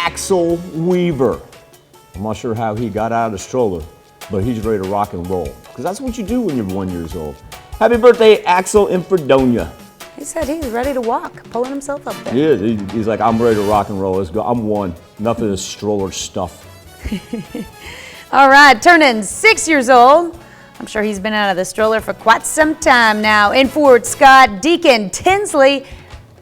Axel Weaver. I'm not sure how he got out of the stroller, but he's ready to rock and roll. Because that's what you do when you're 1 year old. Happy birthday, Axel in Fredonia. He said he's ready to walk, pulling himself up there. He is. He's like, I'm ready to rock and roll. Let's go. I'm one. Enough of this stroller stuff. All right, turning 6 years old. I'm sure he's been out of the stroller for quite some time now. In Fort Scott, Deacon Tinsley.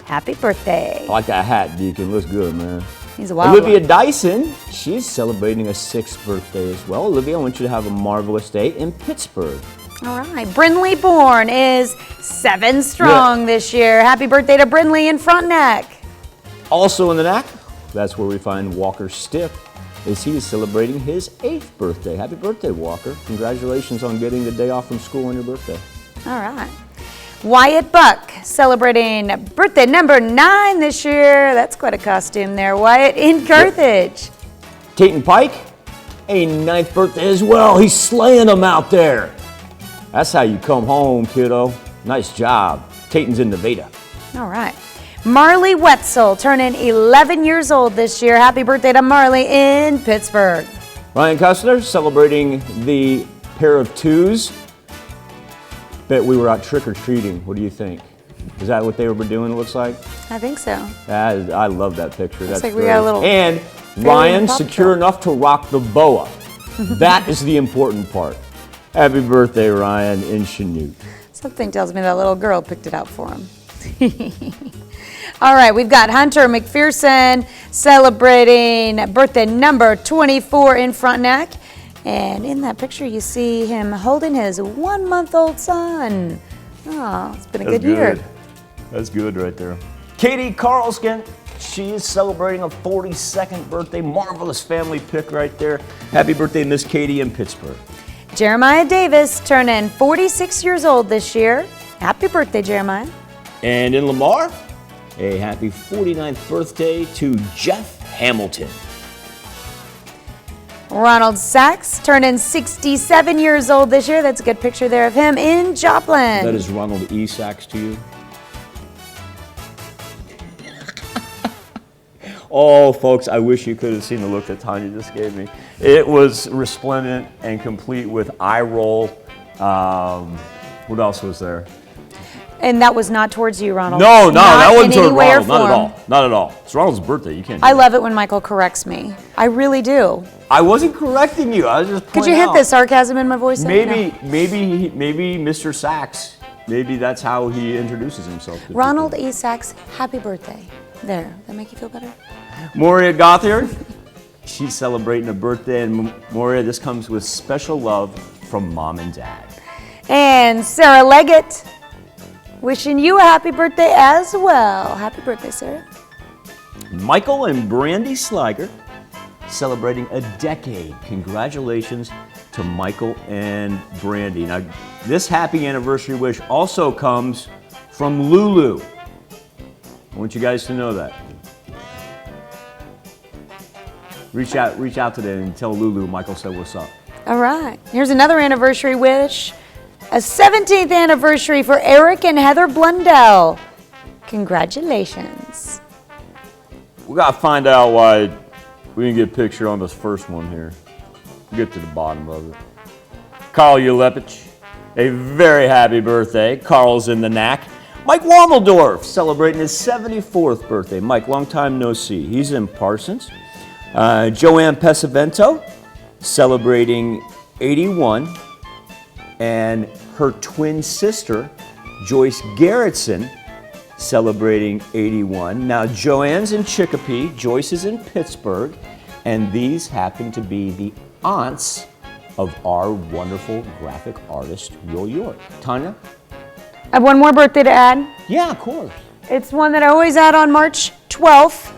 Happy birthday. I like that hat, Deacon. Looks good, man. He's a wild Olivia one. Dyson, she's celebrating a 6th birthday as well. Olivia, I want you to have a marvelous day in Pittsburgh. All right, Brinley Bourne is 7 strong this year. Happy birthday to Brinley in Frontenac. Also in the neck, that's where we find Walker Stiff, as he is celebrating his 8th birthday. Happy birthday, Walker. Congratulations on getting the day off from school on your birthday. All right. Wyatt Buck celebrating birthday number 9 this year. That's quite a costume there, Wyatt, in Carthage. Tatum Pike, a 9th birthday as well. He's slaying them out there. That's how you come home, kiddo. Nice job. Tatum's in Nevada. All right. Marley Wetzel turning 11 years old this year. Happy birthday to Marley in Pittsburgh. Ryan Cussler celebrating the pair of 2s. Bet we were out trick-or-treating. What do you think? Is that what they were doing, it looks like? I think so. I love that picture. Looks That's like we great. got a little And Ryan, secure enough to rock the boa. That is the important part. Happy birthday, Ryan, in Chanute. Something tells me that little girl picked it out for him. All right, we've got Hunter McPherson celebrating birthday number 24 in Frontenac. And in that picture, you see him holding his 1-month-old son. Oh, it's been a good year. That's good right there. Katie Carlskin, she is celebrating a 42nd birthday. Marvelous family pick right there. Happy birthday, Miss Katie in Pittsburgh. Jeremiah Davis turning 46 years old this year. Happy birthday, Jeremiah. And in Lamar, a happy 49th birthday to Jeff Hamilton. Ronald Sachs turning 67 years old this year. That's a good picture there of him in Joplin. That is Ronald E. Sachs to you. Oh, folks, I wish you could have seen the look that Tanya just gave me. It was resplendent and complete with eye roll. What else was there? And that was not towards you, Ronald. No, that wasn't in any toward way or Ronald. Not at form. all. Not at all. It's Ronald's birthday. You can't do I that. love it when Michael corrects me. I really do. I wasn't correcting you. I was just Could pointing you hit out. the sarcasm in my voice? Maybe Mr. Sachs. Maybe that's how he introduces himself. to Ronald people. E. Sachs, happy birthday. There, that make you feel better? Moria Gothier, she's celebrating a birthday, and Moria, this comes with special love from Mom and Dad. And Sarah Leggett, wishing you a happy birthday as well. Happy birthday, Sarah. Michael and Brandy Sliger, celebrating a decade. Congratulations to Michael and Brandy. Now, this happy anniversary wish also comes from Lulu. I want you guys to know that. Reach out to them and tell Lulu Michael said what's up. All right, here's another anniversary wish. A 17th anniversary for Eric and Heather Blundell. Congratulations. We gotta find out why we didn't get a picture on this first one here. We'll get to the bottom of it. Carl Ulepich, a very happy birthday. Carl's in the knack. Mike Wommeldorf, celebrating his 74th birthday. Mike, long time no see. He's in Parsons. Joanne Pesavento, celebrating 81. And her twin sister, Joyce Garrettson, celebrating 81. Now, Joanne's in Chicopee, Joyce is in Pittsburgh, and these happen to be the aunts of our wonderful graphic artist, Will York. Tanya? I have one more birthday to add. Yeah, of course. It's one that I always add on March 12th,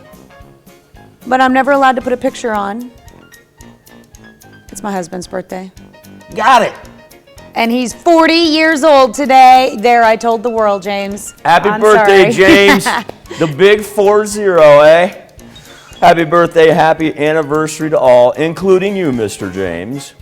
but I'm never allowed to put a picture on. It's my husband's birthday. Got it. And he's 40 years old today. There, I told the world, James. Happy I'm birthday, sorry. James. The big 40, eh? Happy birthday, happy anniversary to all, including you, Mr. James.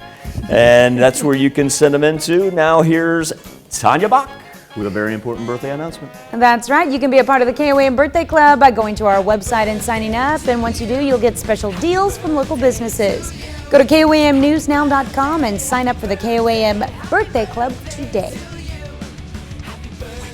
And that's where you can send them into. Now here's Tanya Bach. with a very important birthday announcement. That's right. You can be a part of the KOAM Birthday Club by going to our website and signing up. And once you do, you'll get special deals from local businesses. Go to KOAMnewsnow.com and sign up for the KOAM Birthday Club today.